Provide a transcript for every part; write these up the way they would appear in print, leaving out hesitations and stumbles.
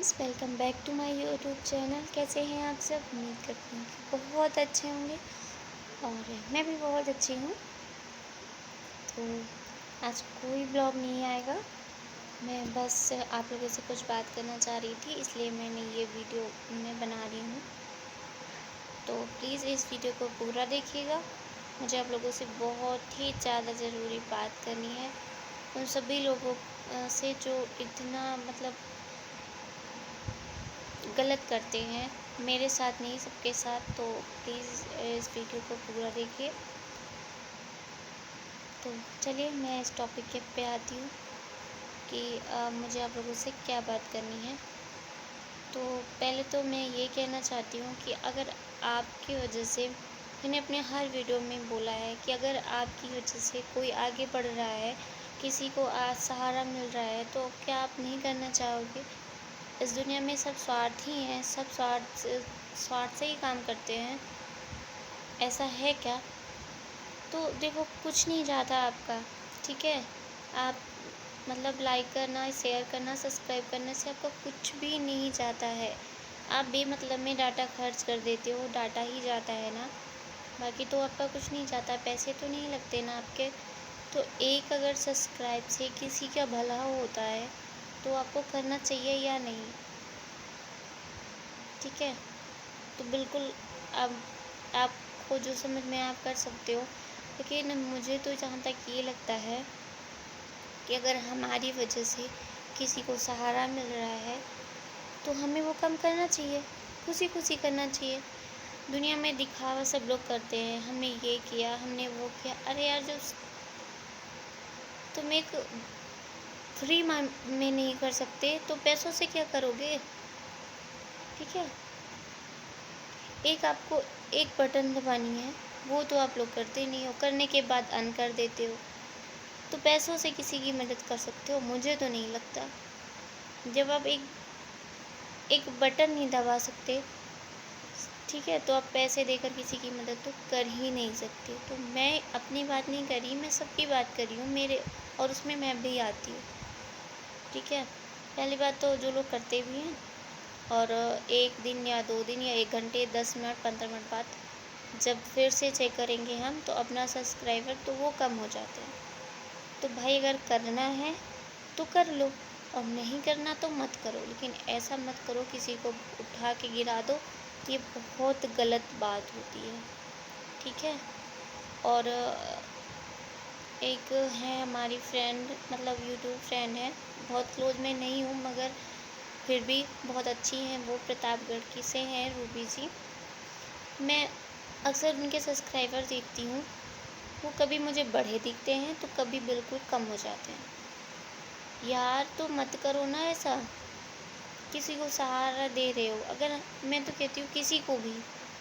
Friends, welcome back to my YouTube channel. कैसे हैं आप सब? उम्मीद करती हूँ कि बहुत अच्छे होंगे और मैं भी बहुत अच्छी हूँ। तो आज कोई ब्लॉग नहीं आएगा। मैं बस आप लोगों से कुछ बात करना चाह रही थी, इसलिए मैंने ये वीडियो मैं बना रही हूँ। तो प्लीज़ इस वीडियो को पूरा देखिएगा। मुझे आप लोगों से बहुत ही ज़्यादा ज़रूरी बात करनी है। उन सभी लोगों से जो इतना गलत करते हैं, मेरे साथ नहीं सबके साथ। तो प्लीज़ इस वीडियो को पूरा देखिए। तो चलिए मैं इस टॉपिक पे आती हूँ कि मुझे आप लोगों से क्या बात करनी है। तो पहले तो मैं ये कहना चाहती हूँ कि अगर आपकी वजह से, मैंने अपने हर वीडियो में बोला है कि अगर आपकी वजह से कोई आगे बढ़ रहा है, किसी को आज सहारा मिल रहा है, तो क्या आप नहीं करना चाहोगे? इस दुनिया में सब स्वार्थी हैं, सब स्वार्थ से ही काम करते हैं। ऐसा है क्या? तो देखो, कुछ नहीं जाता आपका, ठीक है? आप लाइक करना, शेयर करना, सब्सक्राइब करने से आपका कुछ भी नहीं जाता है। आप बेमतलब में डाटा खर्च कर देते हो, डाटा ही जाता है ना, बाकी तो आपका कुछ नहीं जाता, पैसे तो नहीं लगते ना आपके। तो एक अगर सब्सक्राइब से किसी का भला होता है तो आपको करना चाहिए या नहीं? ठीक है? तो बिल्कुल अब आपको जो समझ में आप कर सकते हो। लेकिन मुझे तो जहाँ तक ये लगता है कि अगर हमारी वजह से किसी को सहारा मिल रहा है तो हमें वो काम करना चाहिए, खुशी खुशी करना चाहिए। दुनिया में दिखावा सब लोग करते हैं, हमने ये किया, हमने वो किया। अरे यार, जो तुम एक फ्री में नहीं कर सकते तो पैसों से क्या करोगे? ठीक है? एक आपको एक बटन दबानी है, वो तो आप लोग करते नहीं हो, करने के बाद अन कर देते हो। तो पैसों से किसी की मदद कर सकते हो? मुझे तो नहीं लगता। जब आप एक बटन नहीं दबा सकते, ठीक है, तो आप पैसे देकर किसी की मदद तो कर ही नहीं सकते। तो मैं अपनी बात नहीं कर रही, मैं सबकी बात कर रही हूँ, मेरे और उसमें मैं भी आती हूँ। ठीक है? पहली बात तो जो लोग करते भी हैं और 1 दिन या 2 दिन या 1 घंटे, 10 मिनट, 15 मिनट बाद जब फिर से चेक करेंगे हम, तो अपना सब्सक्राइबर तो वो कम हो जाते हैं। तो भाई, अगर करना है तो कर लो और नहीं करना तो मत करो। लेकिन ऐसा मत करो किसी को उठा के गिरा दो, ये बहुत गलत बात होती है। ठीक है? और एक है हमारी फ्रेंड, यूट्यूब फ्रेंड है, बहुत क्लोज में नहीं हूँ मगर फिर भी बहुत अच्छी हैं वो, प्रतापगढ़ की से हैं, रूबी जी। मैं अक्सर उनके सब्सक्राइबर देखती हूँ, वो कभी मुझे बढ़े दिखते हैं तो कभी बिल्कुल कम हो जाते हैं। यार, तो मत करो ना ऐसा। किसी को सहारा दे रहे हो, अगर मैं तो कहती हूँ किसी को भी,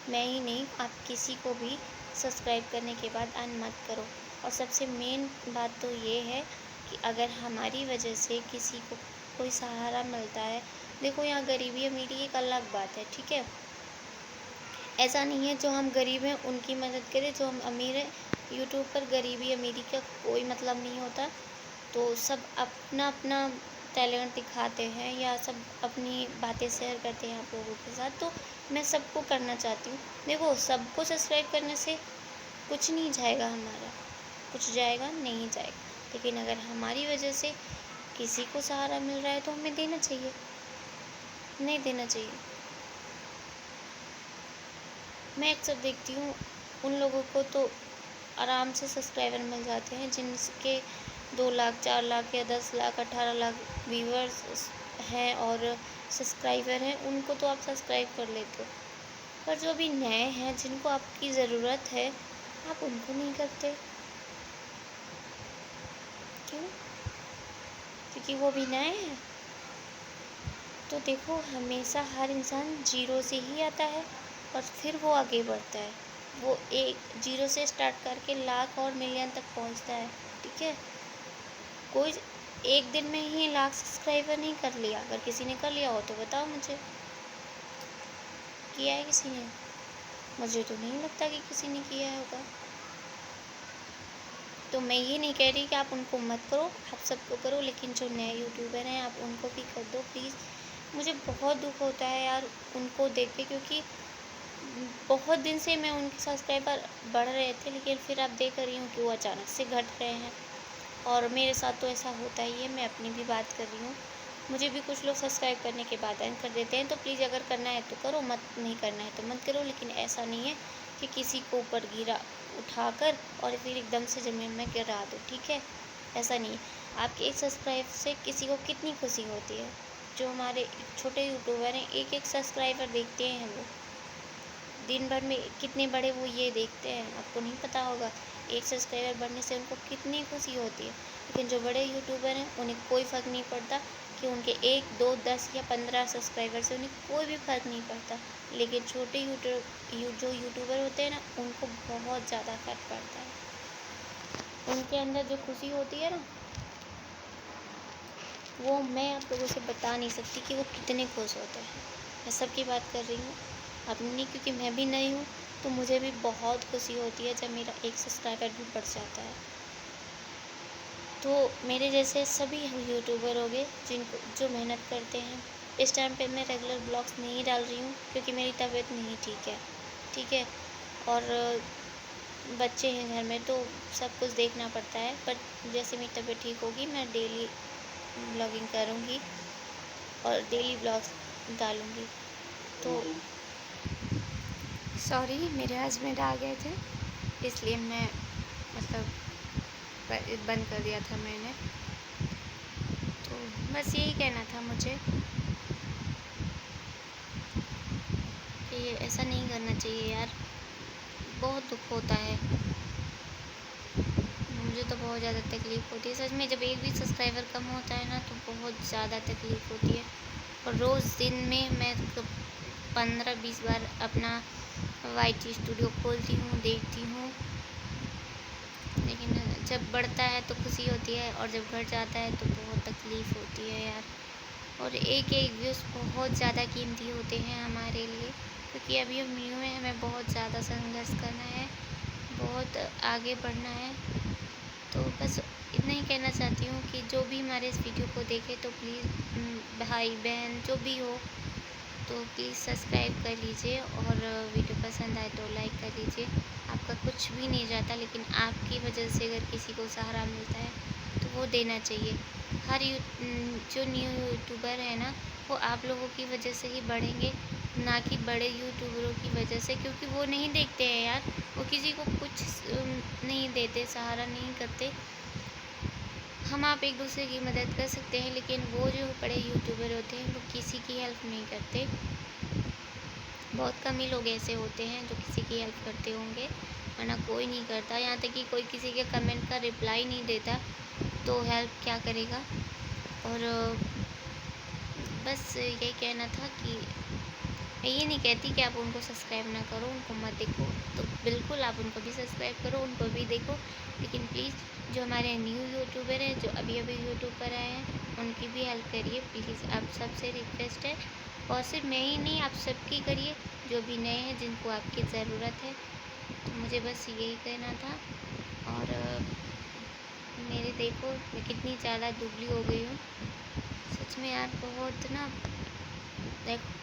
मैं ही नहीं, आप किसी को भी सब्सक्राइब करने के बाद अन मत करो। और सबसे मेन बात तो ये है कि अगर हमारी वजह से किसी को कोई सहारा मिलता है, देखो यहाँ गरीबी अमीरी एक अलग बात है, ठीक है? ऐसा नहीं है जो हम गरीब हैं उनकी मदद करें, जो हम अमीर हैं। यूट्यूब पर गरीबी अमीरी का कोई मतलब नहीं होता। तो सब अपना अपना टैलेंट दिखाते हैं या सब अपनी बातें शेयर करते हैं आप लोगों के साथ। तो मैं सबको करना चाहती हूँ। देखो, सबको सब्सक्राइब करने से कुछ नहीं जाएगा हमारा, कुछ जाएगा नहीं जाएगा। लेकिन अगर हमारी वजह से किसी को सहारा मिल रहा है तो हमें देना चाहिए, नहीं देना चाहिए। मैं अक्सर देखती हूँ उन लोगों को तो आराम से सब्सक्राइबर मिल जाते हैं जिनके 2 लाख, 4 लाख या 10 लाख, 18 लाख व्यूअर्स हैं और सब्सक्राइबर हैं, उनको तो आप सब्सक्राइब कर लेते हो। पर जो अभी नए हैं, जिनको आपकी ज़रूरत है, आप उनको नहीं करते। क्यों? क्योंकि वो भी नए हैं। तो देखो, हमेशा हर इंसान ज़ीरो से ही आता है और फिर वो आगे बढ़ता है। वो एक ज़ीरो से स्टार्ट करके लाख और मिलियन तक पहुंचता है। ठीक है? कोई एक दिन में ही लाख सब्सक्राइबर नहीं कर लिया। अगर किसी ने कर लिया हो तो बताओ मुझे, किया है किसी ने? मुझे तो नहीं लगता कि किसी ने किया होगा। तो मैं ये नहीं कह रही कि आप उनको मत करो, आप सबको करो, लेकिन जो नए यूट्यूबर हैं आप उनको भी कर दो प्लीज़। मुझे बहुत दुःख होता है यार उनको देख के, क्योंकि बहुत दिन से मैं उनके सब्सक्राइबर बढ़ रहे थे, लेकिन फिर अब देख रही हूँ कि वो अचानक से घट रहे हैं। और मेरे साथ तो ऐसा होता ही है, मैं अपनी भी बात कर रही हूँ। मुझे भी कुछ लोग सब्सक्राइब करने के बाद एंड कर देते हैं, तो प्लीज़ अगर करना है तो करो, मत नहीं करना है तो मत करो। लेकिन ऐसा नहीं है कि किसी को ऊपर गिरा उठाकर और फिर एकदम से ज़मीन में गिरा दो, ठीक है? ऐसा नहीं है। आपके एक सब्सक्राइब से किसी को कितनी खुशी होती है। जो हमारे छोटे यूट्यूबर हैं, एक-एक सब्सक्राइबर देखते हैं वो। दिन भर में कितने बड़े वो ये देखते हैं, आपको नहीं पता होगा। एक सब्सक्राइबर बढ़ने से उनको कितनी खुशी होती है। लेकिन जो बड़े यूट्यूबर हैं, उन्हें कोई फ़र्क नहीं पड़ता कि उनके 1, 2, 10 या 15 सब्सक्राइबर से उन्हें कोई भी फ़र्क नहीं पड़ता। लेकिन छोटे जो यूट्यूबर होते हैं ना, उनको बहुत ज़्यादा फ़र्क पड़ता है। उनके अंदर जो खुशी होती है ना, वो मैं आप लोगों से बता नहीं सकती कि वो कितने खुश होते हैं। मैं सबकी बात कर रही हूँ अपनी, क्योंकि मैं भी नई हूँ, तो मुझे भी बहुत खुशी होती है जब मेरा एक सब्सक्राइबर भी बढ़ जाता है। तो मेरे जैसे सभी यूट्यूबर हो गए जिनको जो मेहनत करते हैं। इस टाइम पे मैं रेगुलर ब्लॉग्स नहीं डाल रही हूँ क्योंकि मेरी तबीयत नहीं ठीक है? और बच्चे हैं घर में, तो सब कुछ देखना पड़ता है। पर जैसे मेरी तबीयत ठीक होगी, मैं डेली ब्लॉगिंग करूँगी और डेली ब्लॉग्स डालूँगी। तो सॉरी, मेरे हस्बैंड आ गए थे, इसलिए मैं मतलब बंद कर दिया था मैंने। तो बस यही कहना था मुझे कि ऐसा नहीं करना चाहिए यार, बहुत दुःख होता है। मुझे तो बहुत ज़्यादा तकलीफ़ होती है सच में। जब एक भी सब्सक्राइबर कम होता है ना, तो बहुत ज़्यादा तकलीफ़ होती है। और रोज़ दिन में मैं 15-20 बार अपना YT स्टूडियो खोलती हूँ, देखती हूँ। लेकिन जब बढ़ता है तो खुशी होती है, और जब घट जाता है तो बहुत तकलीफ़ होती है यार। और एक-एक व्यूज़ बहुत ज़्यादा कीमती होते हैं हमारे लिए, क्योंकि अभी हम न्यू हैं, हमें बहुत ज़्यादा संघर्ष करना है, बहुत आगे बढ़ना है। तो बस इतना ही कहना चाहती हूँ कि जो भी हमारे इस वीडियो को देखे, तो प्लीज़ भाई बहन जो भी हो, तो प्लीज़ सब्सक्राइब कर लीजिए, और वीडियो पसंद आए तो लाइक कर लीजिए। आपका कुछ भी नहीं जाता, लेकिन आपकी वजह से अगर किसी को सहारा मिलता है तो वो देना चाहिए। जो न्यू यूट्यूबर है ना, वो आप लोगों की वजह से ही बढ़ेंगे, ना कि बड़े यूट्यूबरों की वजह से, क्योंकि वो नहीं देखते हैं यार, वो किसी को कुछ नहीं देते, सहारा नहीं करते। हम आप एक दूसरे की मदद कर सकते हैं, लेकिन वो जो बड़े यूट्यूबर होते हैं, वो किसी की हेल्प नहीं करते। बहुत कम ही लोग ऐसे होते हैं जो किसी की हेल्प करते होंगे, वरना कोई नहीं करता। यहाँ तक कि कोई किसी के कमेंट का रिप्लाई नहीं देता, तो हेल्प क्या करेगा। और बस यही कहना था कि मैं ये नहीं कहती कि आप उनको सब्सक्राइब ना करो, उनको मत देखो, तो बिल्कुल आप उनको भी सब्सक्राइब करो, उनको भी देखो। लेकिन प्लीज़ जो हमारे न्यू यूट्यूबर हैं, जो अभी अभी यूट्यूब पर आए हैं, उनकी भी हेल्प करिए प्लीज़, आप सबसे रिक्वेस्ट है। और सिर्फ मैं ही नहीं, आप सबकी करिए, जो भी नए हैं, जिनको आपकी ज़रूरत है। तो मुझे बस यही कहना था। और मेरे देखो मैं कितनी ज़्यादा दुबली हो गई हूँ सच में यार, बहुत ना, देखो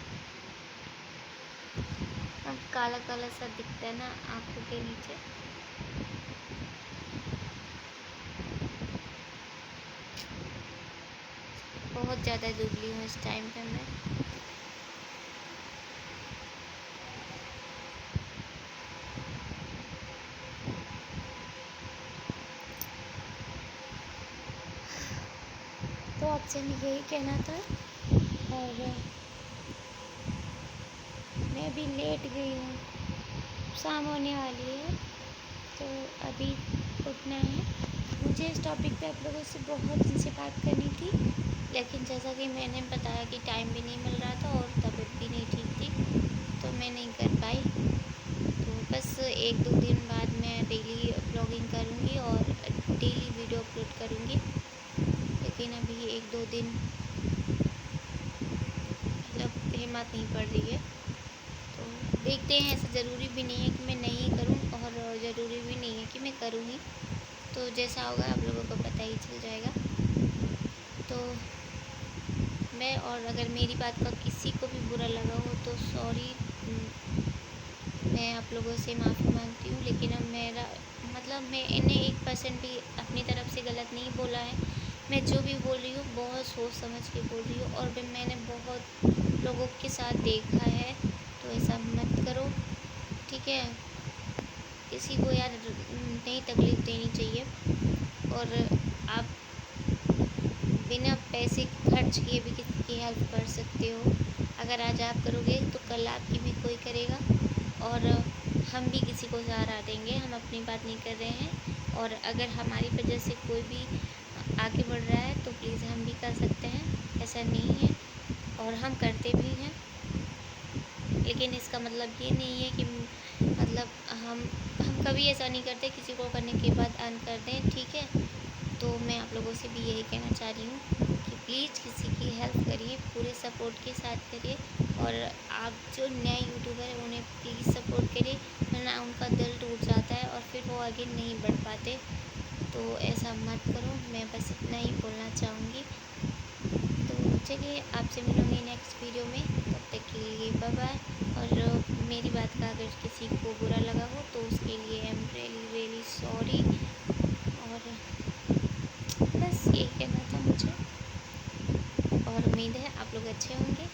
अब काला काला सा दिखता है ना आँखों के नीचे। बहुत ज़्यादा दुबली हूँ इस टाइम पे मैं। तो आपसे मैं यही कहना था। और मैं भी लेट गई हूँ, शाम होने वाली है, तो अभी उठना है। मुझे इस टॉपिक पे आप लोगों से बहुत दिन से बात करनी थी, लेकिन जैसा कि मैंने बताया कि टाइम भी नहीं मिल रहा था और तबीयत भी नहीं ठीक थी, तो मैं नहीं कर पाई। तो बस 1-2 दिन बाद मैं डेली ब्लॉगिंग करूँगी और डेली वीडियो अपलोड करूँगी। लेकिन अभी 1-2 दिन मतलब हिम्मत नहीं पड़ रही है, तो देखते हैं। ऐसा ज़रूरी भी नहीं है कि मैं नहीं करूँ, और ज़रूरी भी नहीं है कि मैं करूँ ही। तो जैसा होगा आप लोगों को पता ही चल जाएगा। तो मैं, और अगर मेरी बात का किसी को भी बुरा लगा हो तो सॉरी, मैं आप लोगों से माफ़ी मांगती हूँ। लेकिन अब मेरा मतलब मैंने 1% भी अपनी तरफ से गलत नहीं बोला है। मैं जो भी बोल रही हूँ बहुत सोच समझ के बोल रही हूँ, और भी मैंने बहुत लोगों के साथ देखा है, तो ऐसा मत करो, ठीक है। किसी को यार नहीं तकलीफ़ देनी चाहिए, और आप बिना पैसे खर्च किए भी किसी की हेल्प कर सकते हो। अगर आज आप करोगे तो कल आपकी भी कोई करेगा, और हम भी किसी को सहारा देंगे। हम अपनी बात नहीं कर रहे हैं, और अगर हमारी वजह से कोई भी आगे बढ़ रहा है तो प्लीज़ हम भी कर सकते हैं, ऐसा नहीं है, और हम करते भी हैं। लेकिन इसका मतलब ये नहीं है कि मतलब हम कभी ऐसा नहीं करते किसी को करने के बाद अर्न कर दें, ठीक है। तो मैं आप लोगों से भी यही कहना चाह रही हूँ कि प्लीज़ किसी की हेल्प करिए, पूरे सपोर्ट के साथ करिए, और आप जो नए यूट्यूबर हैं उन्हें प्लीज़ सपोर्ट करिए, वरना उनका दिल टूट जाता है और फिर वो आगे नहीं बढ़ पाते। तो ऐसा मत करो, मैं बस इतना ही बोलना चाहूँगी। तो चलिए, आपसे मिलूँगी नेक्स्ट वीडियो में, तब तक के लिए बाय बाय। और मेरी बात का अगर किसी को बुरा लगा हो तो उसके लिए I am really really sorry, और बस यही कहना था मुझे, और उम्मीद है आप लोग अच्छे होंगे।